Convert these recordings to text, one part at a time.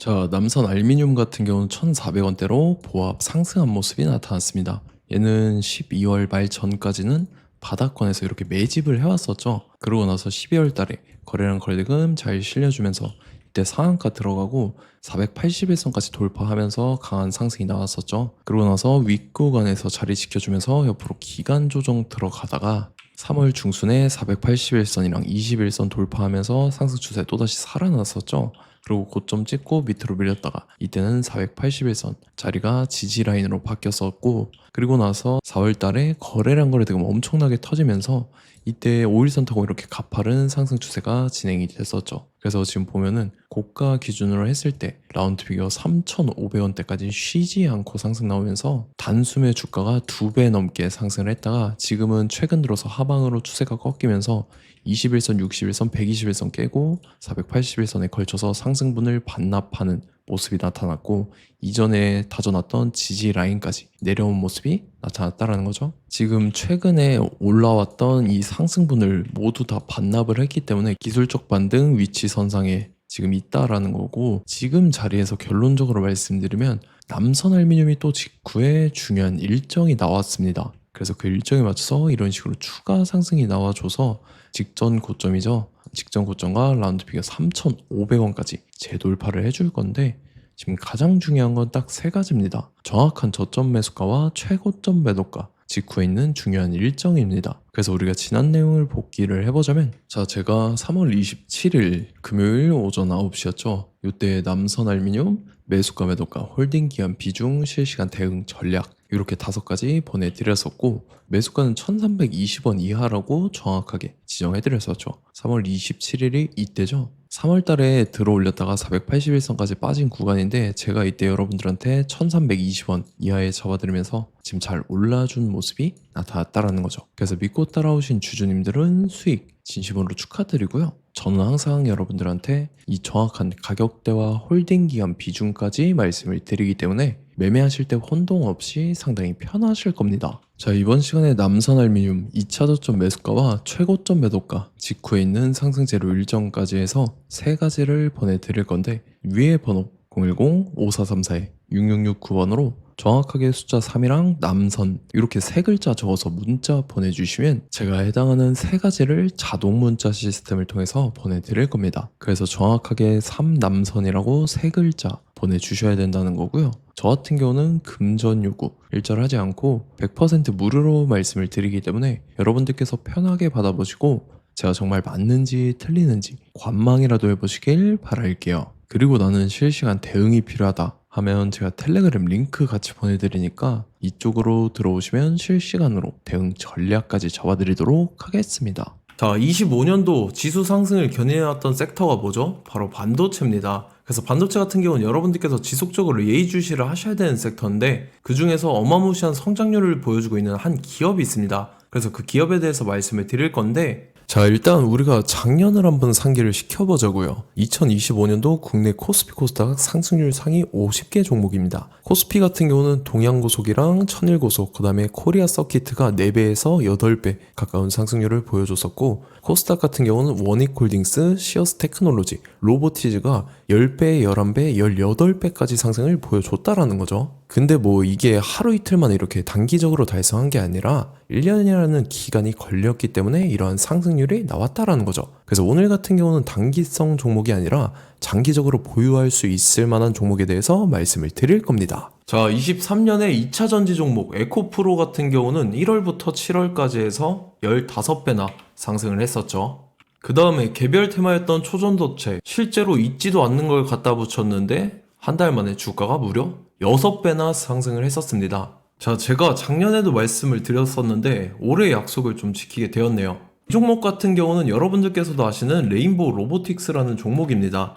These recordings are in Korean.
자, 남선 알미늄 같은 경우는 1,400원대로 보합 상승한 모습이 나타났습니다. 얘는 12월 말 전까지는 바닥권에서 이렇게 매집을 해왔었죠. 그러고 나서 12월 달에 거래량 거래대금 잘 실려주면서 이때 상한가 들어가고 481선까지 돌파하면서 강한 상승이 나왔었죠. 그러고 나서 윗구간에서 자리 지켜주면서 옆으로 기간 조정 들어가다가 3월 중순에 481선이랑 21선 돌파하면서 상승 추세 또다시 살아났었죠. 그리고 고점 찍고 밑으로 밀렸다가 이때는 481선 자리가 지지 라인으로 바뀌었었고, 그리고 나서 4월 달에 거래량 거래대금 엄청나게 터지면서 이때 5일선 타고 이렇게 가파른 상승 추세가 진행이 됐었죠. 그래서 지금 보면은 고가 기준으로 했을 때 라운드 피겨 3,500원대까지 쉬지 않고 상승 나오면서 단숨에 주가가 2배 넘게 상승을 했다가 지금은 최근 들어서 하방으로 추세가 꺾이면서 21선, 61선, 121선 깨고 481선에 걸쳐서 상승분을 반납하는 모습이 나타났고, 이전에 다져놨던 지지 라인까지 내려온 모습이 나타났다라는 거죠. 지금 최근에 올라왔던 이 상승분을 모두 다 반납을 했기 때문에 기술적 반등 위치 선상에 지금 있다라는 거고, 지금 자리에서 결론적으로 말씀드리면 남선 알미늄이 또 직후에 중요한 일정이 나왔습니다. 그래서 그 일정에 맞춰서 이런 식으로 추가 상승이 나와줘서 직전 고점이죠. 직전 고점과 라운드 피겨 3,500원까지 재돌파를 해줄 건데, 지금 가장 중요한 건 딱 세 가지입니다. 정확한 저점 매수가와 최고점 매도가, 직후에 있는 중요한 일정입니다. 그래서 우리가 지난 내용을 복기를 해보자면, 자, 제가 3월 27일 금요일 오전 9시였죠. 이때 남선 알미늄 매수가 매도가 홀딩 기한 비중 실시간 대응 전략 이렇게 5가지 보내드렸었고, 매수가는 1320원 이하라고 정확하게 지정해드렸었죠. 3월 27일이 이때죠. 3월 달에 들어 올렸다가 481선까지 빠진 구간인데, 제가 이때 여러분들한테 1320원 이하에 잡아드리면서 지금 잘 올라준 모습이 나타났다라는 거죠. 그래서 믿고 따라오신 주주님들은 수익 진심으로 축하드리고요. 저는 항상 여러분들한테 이 정확한 가격대와 홀딩 기간 비중까지 말씀을 드리기 때문에 매매하실 때 혼동 없이 상당히 편하실 겁니다. 자, 이번 시간에 남선 알미늄 2차 저점 매수가와 최고점 매도가, 직후에 있는 상승재료 일정까지 해서 세 가지를 보내드릴 건데, 위에 번호 010-5434-6669번으로 정확하게 숫자 3이랑 남선 이렇게 세 글자 적어서 문자 보내주시면 제가 해당하는 세 가지를 자동 문자 시스템을 통해서 보내드릴 겁니다. 그래서 정확하게 3남선이라고 세 글자 보내주셔야 된다는 거고요. 저 같은 경우는 금전 요구 일절하지 않고 100% 무료로 말씀을 드리기 때문에 여러분들께서 편하게 받아보시고 제가 정말 맞는지 틀리는지 관망이라도 해보시길 바랄게요. 그리고 나는 실시간 대응이 필요하다 하면 제가 텔레그램 링크 같이 보내드리니까 이쪽으로 들어오시면 실시간으로 대응 전략까지 잡아드리도록 하겠습니다. 자, 25년도 지수 상승을 견인해왔던 섹터가 뭐죠? 바로 반도체입니다. 그래서 반도체 같은 경우는 여러분들께서 지속적으로 예의주시를 하셔야 되는 섹터인데, 그 중에서 어마무시한 성장률을 보여주고 있는 한 기업이 있습니다. 그래서 그 기업에 대해서 말씀을 드릴 건데, 자, 일단 우리가 작년을 한번 상기를 시켜보자고요. 2025년도 국내 코스피 코스닥 상승률 상위 50개 종목입니다. 코스피 같은 경우는 동양고속이랑 천일고속, 그 다음에 코리아 서키트가 4배에서 8배 가까운 상승률을 보여줬었고, 코스닥 같은 경우는 원익홀딩스, 시어스 테크놀로지, 로보티즈가 10배, 11배, 18배까지 상승을 보여줬다라는 거죠. 근데 뭐 이게 하루 이틀만 이렇게 단기적으로 달성한 게 아니라 1년이라는 기간이 걸렸기 때문에 이러한 상승률이 나왔다라는 거죠. 그래서 오늘 같은 경우는 단기성 종목이 아니라 장기적으로 보유할 수 있을 만한 종목에 대해서 말씀을 드릴 겁니다. 자, 23년에 2차 전지 종목 에코프로 같은 경우는 1월부터 7월까지 해서 15배나 상승을 했었죠. 그 다음에 개별 테마였던 초전도체, 실제로 있지도 않는 걸 갖다 붙였는데 한 달 만에 주가가 무려 6배나 상승을 했었습니다. 자, 제가 작년에도 말씀을 드렸었는데 올해 약속을 좀 지키게 되었네요. 이 종목 같은 경우는 여러분들께서도 아시는 레인보우 로보틱스라는 종목입니다.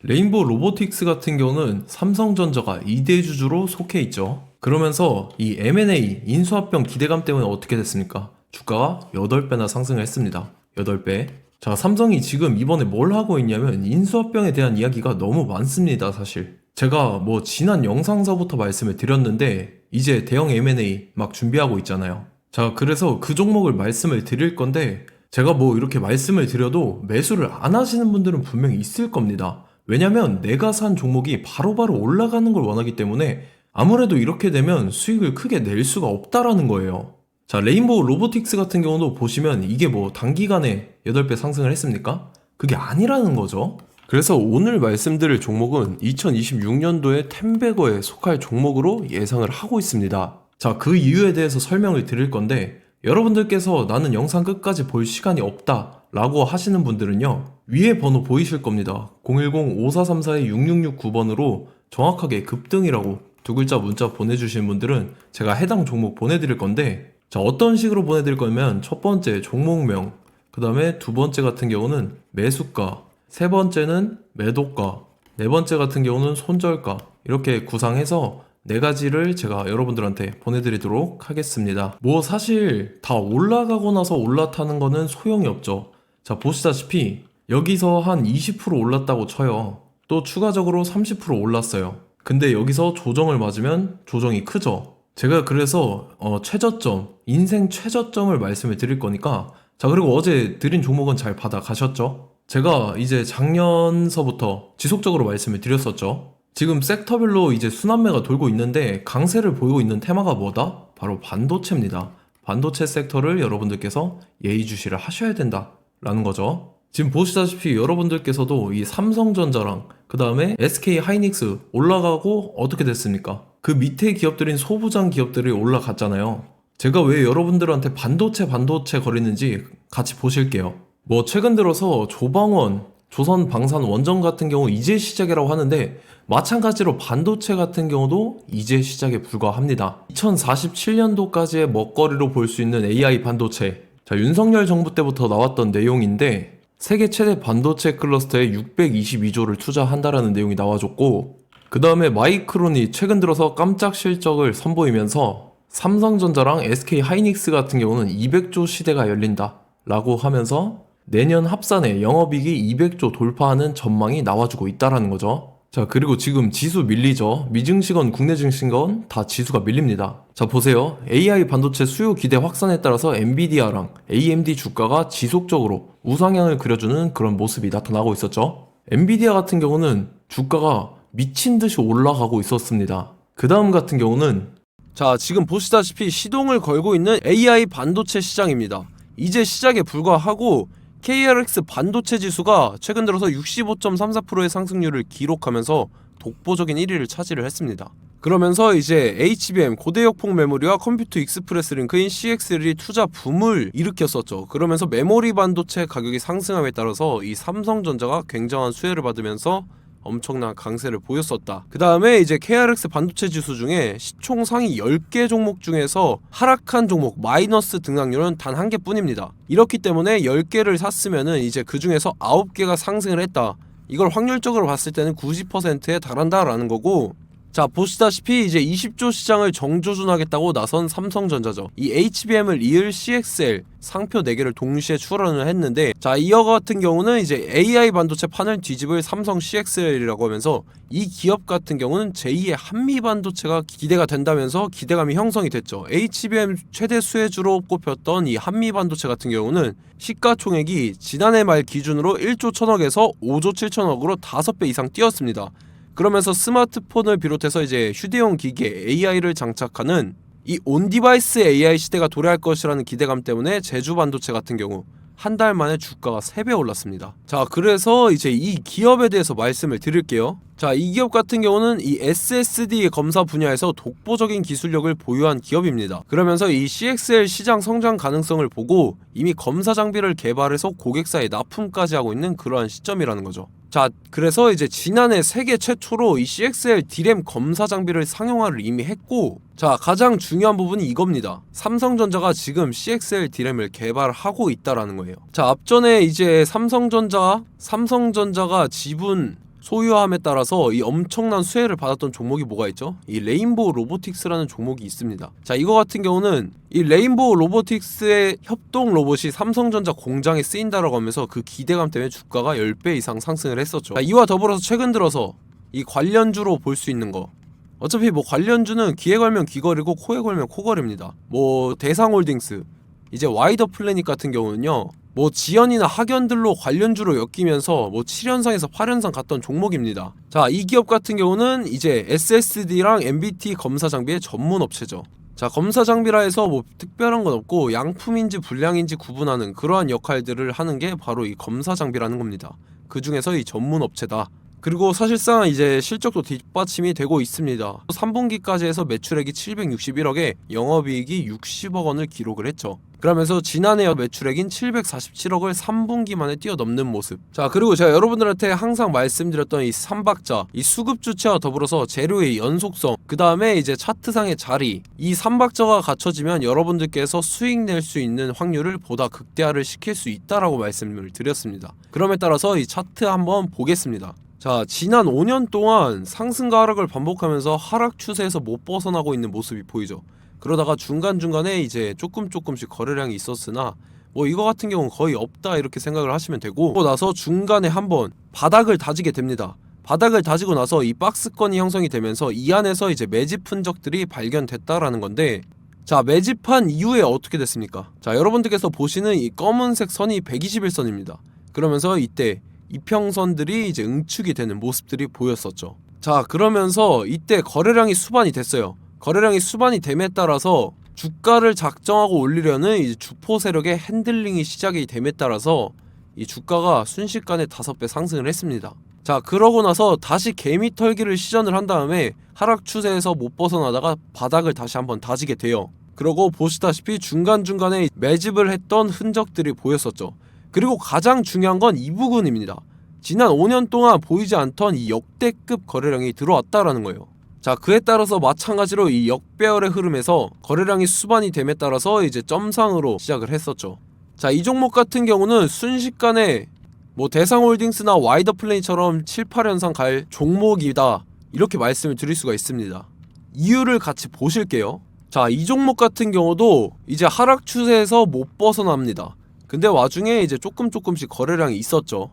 레인보우 로보틱스 같은 경우는 삼성전자가 2대 주주로 속해 있죠. 그러면서 이 M&A 인수합병 기대감 때문에 어떻게 됐습니까? 주가가 8배나 상승을 했습니다. 8배. 자, 삼성이 지금 이번에 뭘 하고 있냐면 인수합병에 대한 이야기가 너무 많습니다, 사실. 제가 뭐 지난 영상서부터 말씀을 드렸는데 이제 대형 M&A 막 준비하고 있잖아요. 자, 그래서 그 종목을 말씀을 드릴 건데, 제가 뭐 이렇게 말씀을 드려도 매수를 안 하시는 분들은 분명히 있을 겁니다. 왜냐면 내가 산 종목이 바로바로 올라가는 걸 원하기 때문에 아무래도 이렇게 되면 수익을 크게 낼 수가 없다라는 거예요. 자, 레인보우 로보틱스 같은 경우도 보시면 이게 뭐 단기간에 8배 상승을 했습니까? 그게 아니라는 거죠. 그래서 오늘 말씀드릴 종목은 2026년도에 텐베거에 속할 종목으로 예상을 하고 있습니다. 자, 그 이유에 대해서 설명을 드릴 건데 여러분들께서 나는 영상 끝까지 볼 시간이 없다 라고 하시는 분들은요, 위에 번호 보이실 겁니다. 010-5434-6669번으로 정확하게 급등이라고 두 글자 문자 보내주신 분들은 제가 해당 종목 보내드릴 건데, 자, 어떤 식으로 보내드릴 거냐면 첫 번째 종목명, 그 다음에 두 번째 같은 경우는 매수가, 세 번째는 매도가, 네 번째 같은 경우는 손절가, 이렇게 구상해서 네 가지를 제가 여러분들한테 보내드리도록 하겠습니다. 뭐 사실 다 올라가고 나서 올라타는 거는 소용이 없죠. 자, 보시다시피 여기서 한 20% 올랐다고 쳐요. 또 추가적으로 30% 올랐어요. 근데 여기서 조정을 맞으면 조정이 크죠. 제가 그래서 최저점, 인생 최저점을 말씀을 드릴 거니까, 자, 그리고 어제 드린 종목은 잘 받아 가셨죠? 제가 이제 작년서부터 지속적으로 말씀을 드렸었죠. 지금 섹터별로 이제 순환매가 돌고 있는데 강세를 보이고 있는 테마가 뭐다? 바로 반도체입니다. 반도체 섹터를 여러분들께서 예의주시를 하셔야 된다라는 거죠. 지금 보시다시피 여러분들께서도 이 삼성전자랑 그 다음에 SK 하이닉스 올라가고 어떻게 됐습니까? 그 밑에 기업들인 소부장 기업들이 올라갔잖아요. 제가 왜 여러분들한테 반도체 거리는지 같이 보실게요. 뭐 최근 들어서 조방원, 조선방산 원전 같은 경우 이제 시작이라고 하는데 마찬가지로 반도체 같은 경우도 이제 시작에 불과합니다. 2047년도까지의 먹거리로 볼 수 있는 AI 반도체. 자, 윤석열 정부 때부터 나왔던 내용인데 세계 최대 반도체 클러스터에 622조를 투자한다라는 내용이 나와줬고, 그 다음에 마이크론이 최근 들어서 깜짝 실적을 선보이면서 삼성전자랑 SK 하이닉스 같은 경우는 200조 시대가 열린다 라고 하면서 내년 합산에 영업이익이 200조 돌파하는 전망이 나와주고 있다라는 거죠. 자, 그리고 지금 지수 밀리죠. 미증시건 국내 증시건 다 지수가 밀립니다. 자, 보세요. AI 반도체 수요 기대 확산에 따라서 엔비디아랑 AMD 주가가 지속적으로 우상향을 그려주는 그런 모습이 나타나고 있었죠. 엔비디아 같은 경우는 주가가 미친 듯이 올라가고 있었습니다. 그 다음 같은 경우는, 자, 지금 보시다시피 시동을 걸고 있는 AI 반도체 시장입니다. 이제 시작에 불과하고 KRX 반도체 지수가 최근 들어서 65.34%의 상승률을 기록하면서 독보적인 1위를 차지를 했습니다. 그러면서 이제 HBM 고대역폭 메모리와 컴퓨터 익스프레스 링크인 CXL이 투자 붐을 일으켰었죠. 그러면서 메모리 반도체 가격이 상승함에 따라서 이 삼성전자가 굉장한 수혜를 받으면서 엄청난 강세를 보였었다. 그 다음에 이제 KRX 반도체 지수 중에 시총 상위 10개 종목 중에서 하락한 종목 마이너스 등락률은 단 1개뿐입니다. 이렇기 때문에 10개를 샀으면은 이제 그 중에서 9개가 상승을 했다. 이걸 확률적으로 봤을 때는 90%에 달한다라는 거고, 자, 보시다시피 이제 20조 시장을 정조준하겠다고 나선 삼성전자죠. 이 HBM을 이을 CXL 상표 4개를 동시에 출원을 했는데, 자, 이어 같은 경우는 이제 AI 반도체 판을 뒤집을 삼성 CXL이라고 하면서 이 기업 같은 경우는 제2의 한미 반도체가 기대가 된다면서 기대감이 형성이 됐죠. HBM 최대 수혜주로 꼽혔던 이 한미 반도체 같은 경우는 시가총액이 지난해 말 기준으로 1조 1000억에서 5조 7천억으로 5배 이상 뛰었습니다. 그러면서 스마트폰을 비롯해서 이제 휴대용 기기에 AI를 장착하는 이 온디바이스 AI 시대가 도래할 것이라는 기대감 때문에 제주 반도체 같은 경우 한 달 만에 주가가 3배 올랐습니다. 자, 그래서 이제 이 기업에 대해서 말씀을 드릴게요. 자, 이 기업 같은 경우는 이 SSD 검사 분야에서 독보적인 기술력을 보유한 기업입니다. 그러면서 이 CXL 시장 성장 가능성을 보고 이미 검사 장비를 개발해서 고객사에 납품까지 하고 있는 그러한 시점이라는 거죠. 자, 그래서 이제 지난해 세계 최초로 이 CXL D램 검사 장비를 상용화를 이미 했고, 자, 가장 중요한 부분이 이겁니다. 삼성전자가 지금 CXL D램을 개발하고 있다라는 거예요. 자, 앞전에 이제 삼성전자가 지분 소유함에 따라서 이 엄청난 수혜를 받았던 종목이 뭐가 있죠? 이 레인보우 로보틱스라는 종목이 있습니다. 자, 이거 같은 경우는 이 레인보우 로보틱스의 협동 로봇이 삼성전자 공장에 쓰인다라고 하면서 그 기대감 때문에 주가가 10배 이상 상승을 했었죠. 자, 이와 더불어서 최근 들어서 이 관련주로 볼 수 있는 거, 어차피 뭐 관련주는 귀에 걸면 귀걸이고 코에 걸면 코걸입니다. 뭐 대상홀딩스, 이제 와이더 플래닛 같은 경우는요, 뭐 지연이나 학연들로 관련주로 엮이면서 뭐 7연상에서 8연상 갔던 종목입니다. 자, 이 기업 같은 경우는 이제 SSD랑 MBT 검사 장비의 전문 업체죠. 자, 검사 장비라 해서 뭐 특별한 건 없고 양품인지 불량인지 구분하는 그러한 역할들을 하는 게 바로 이 검사 장비라는 겁니다. 그 중에서 이 전문 업체다. 그리고 사실상 이제 실적도 뒷받침이 되고 있습니다. 3분기까지 해서 매출액이 761억에 영업이익이 60억 원을 기록을 했죠. 그러면서 지난해 매출액인 747억을 3분기 만에 뛰어넘는 모습. 자, 그리고 제가 여러분들한테 항상 말씀드렸던 이 3박자, 이 수급 주체와 더불어서 재료의 연속성, 그 다음에 이제 차트상의 자리, 이 3박자가 갖춰지면 여러분들께서 수익 낼 수 있는 확률을 보다 극대화를 시킬 수 있다라고 말씀을 드렸습니다. 그럼에 따라서 이 차트 한번 보겠습니다. 자, 지난 5년 동안 상승과 하락을 반복하면서 하락 추세에서 못 벗어나고 있는 모습이 보이죠. 그러다가 중간중간에 이제 조금씩 거래량이 있었으나 뭐 이거 같은 경우는 거의 없다 이렇게 생각을 하시면 되고, 그러고 나서 중간에 한번 바닥을 다지게 됩니다. 바닥을 다지고 나서 이 박스권이 형성이 되면서 이 안에서 이제 매집 흔적들이 발견됐다라는 건데, 자, 매집한 이후에 어떻게 됐습니까? 자, 여러분들께서 보시는 이 검은색 선이 121선입니다. 그러면서 이때 이평선들이 이제 응축이 되는 모습들이 보였었죠. 자, 그러면서 이때 거래량이 수반이 됐어요. 거래량이 수반이 됨에 따라서 주가를 작정하고 올리려는 이제 주포 세력의 핸들링이 시작이 됨에 따라서 이 주가가 순식간에 5배 상승을 했습니다. 자, 그러고 나서 다시 개미 털기를 시전을 한 다음에 하락 추세에서 못 벗어나다가 바닥을 다시 한번 다지게 돼요. 그러고 보시다시피 중간중간에 매집을 했던 흔적들이 보였었죠. 그리고 가장 중요한 건 이 부분입니다. 지난 5년 동안 보이지 않던 이 역대급 거래량이 들어왔다라는 거예요. 자, 그에 따라서 마찬가지로 이 역배열의 흐름에서 거래량이 수반이 됨에 따라서 이제 점상으로 시작을 했었죠. 자, 이 종목 같은 경우는 순식간에 뭐 대상홀딩스나 와이더플레이처럼 7, 8연상 갈 종목이다 이렇게 말씀을 드릴 수가 있습니다. 이유를 같이 보실게요. 자, 이 종목 같은 경우도 이제 하락 추세에서 못 벗어납니다. 근데 와중에 이제 조금씩 거래량이 있었죠.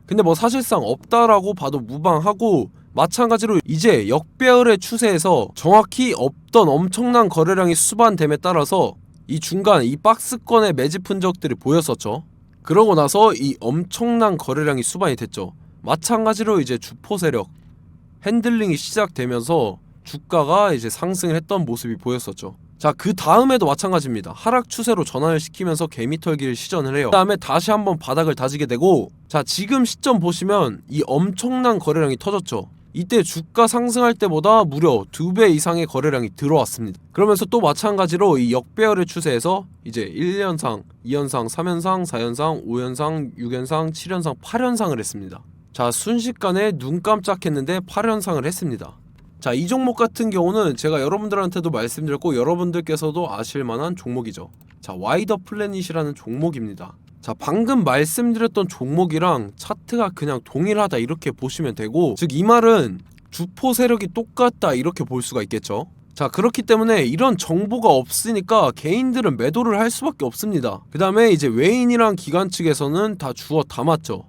근데 뭐 사실상 없다라고 봐도 무방하고, 마찬가지로 이제 역배열의 추세에서 정확히 없던 엄청난 거래량이 수반됨에 따라서 이 중간 이 박스권의 매집 흔적들이 보였었죠. 그러고 나서 이 엄청난 거래량이 수반이 됐죠. 마찬가지로 이제 주포 세력 핸들링이 시작되면서 주가가 이제 상승을 했던 모습이 보였었죠. 자, 그 다음에도 마찬가지입니다. 하락 추세로 전환을 시키면서 개미털기를 시전을 해요. 그 다음에 다시 한번 바닥을 다지게 되고, 자, 지금 시점 보시면 이 엄청난 거래량이 터졌죠. 이때 주가 상승할 때보다 무려 2배 이상의 거래량이 들어왔습니다. 그러면서 또 마찬가지로 이 역배열의 추세에서 이제 1연상, 2연상, 3연상, 4연상, 5연상, 6연상, 7연상, 8연상을 했습니다. 자, 순식간에 눈 깜짝했는데 8연상을 했습니다. 자, 이 종목 같은 경우는 제가 여러분들한테도 말씀드렸고 여러분들께서도 아실만한 종목이죠. 자, 와이더 플래닛이라는 종목입니다. 자, 방금 말씀드렸던 종목이랑 차트가 그냥 동일하다 이렇게 보시면 되고, 즉 이 말은 주포 세력이 똑같다 이렇게 볼 수가 있겠죠. 자, 그렇기 때문에 이런 정보가 없으니까 개인들은 매도를 할 수밖에 없습니다. 그 다음에 이제 외인이랑 기관 측에서는 다 주워 담았죠.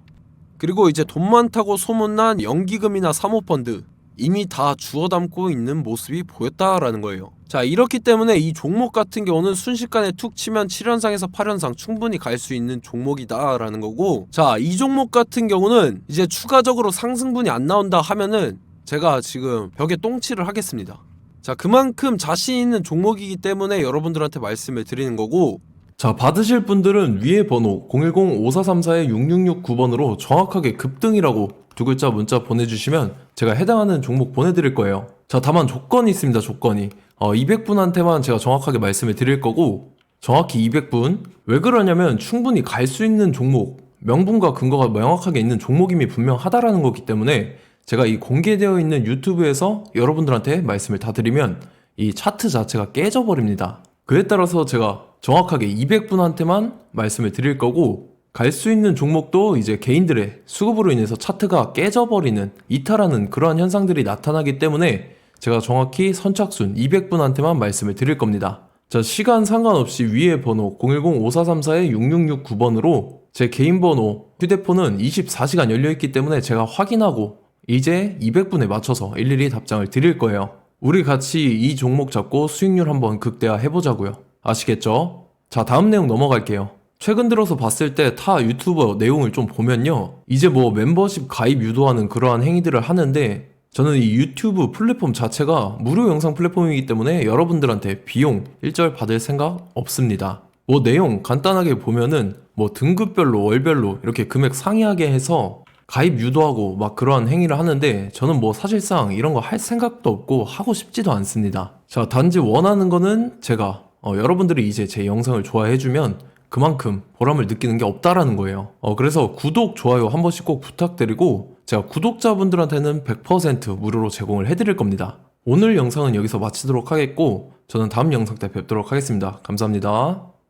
그리고 이제 돈 많다고 소문난 연기금이나 사모펀드 이미 다 주워 담고 있는 모습이 보였다라는 거예요. 자, 이렇기 때문에 이 종목 같은 경우는 순식간에 툭 치면 7연상에서 8연상 충분히 갈 수 있는 종목이다 라는 거고, 자, 이 종목 같은 경우는 이제 추가적으로 상승분이 안 나온다 하면은 제가 지금 벽에 똥칠을 하겠습니다. 자, 그만큼 자신 있는 종목이기 때문에 여러분들한테 말씀을 드리는 거고, 자, 받으실 분들은 위에 번호 010-5434-6669번으로 정확하게 급등이라고 두 글자 문자 보내주시면 제가 해당하는 종목 보내드릴 거예요. 자, 다만 조건이 있습니다. 조건이 200분한테만 제가 정확하게 말씀을 드릴 거고, 정확히 200분. 왜 그러냐면 충분히 갈 수 있는 종목, 명분과 근거가 명확하게 있는 종목임이 분명하다라는 거기 때문에 제가 이 공개되어 있는 유튜브에서 여러분들한테 말씀을 다 드리면 이 차트 자체가 깨져버립니다. 그에 따라서 제가 정확하게 200분한테만 말씀을 드릴 거고, 갈 수 있는 종목도 이제 개인들의 수급으로 인해서 차트가 깨져버리는, 이탈하는 그러한 현상들이 나타나기 때문에 제가 정확히 선착순 200분한테만 말씀을 드릴 겁니다. 자, 시간 상관없이 위에 번호 010-5434-6669번으로 제 개인 번호, 휴대폰은 24시간 열려있기 때문에 제가 확인하고 이제 200분에 맞춰서 일일이 답장을 드릴 거예요. 우리 같이 이 종목 잡고 수익률 한번 극대화 해보자고요. 아시겠죠? 자, 다음 내용 넘어갈게요. 최근 들어서 봤을 때 타 유튜버 내용을 좀 보면요. 이제 뭐 멤버십 가입 유도하는 그러한 행위들을 하는데 저는 이 유튜브 플랫폼 자체가 무료 영상 플랫폼이기 때문에 여러분들한테 비용 일절 받을 생각 없습니다. 뭐 내용 간단하게 보면은 뭐 등급별로 월별로 이렇게 금액 상이하게 해서 가입 유도하고 막 그러한 행위를 하는데 저는 뭐 사실상 이런 거 할 생각도 없고 하고 싶지도 않습니다. 자, 단지 원하는 거는 제가 여러분들이 이제 제 영상을 좋아해주면 그만큼 보람을 느끼는 게 없다라는 거예요. 그래서 구독, 좋아요 한 번씩 꼭 부탁드리고 제가 구독자분들한테는 100% 무료로 제공을 해드릴 겁니다. 오늘 영상은 여기서 마치도록 하겠고 저는 다음 영상 때 뵙도록 하겠습니다. 감사합니다.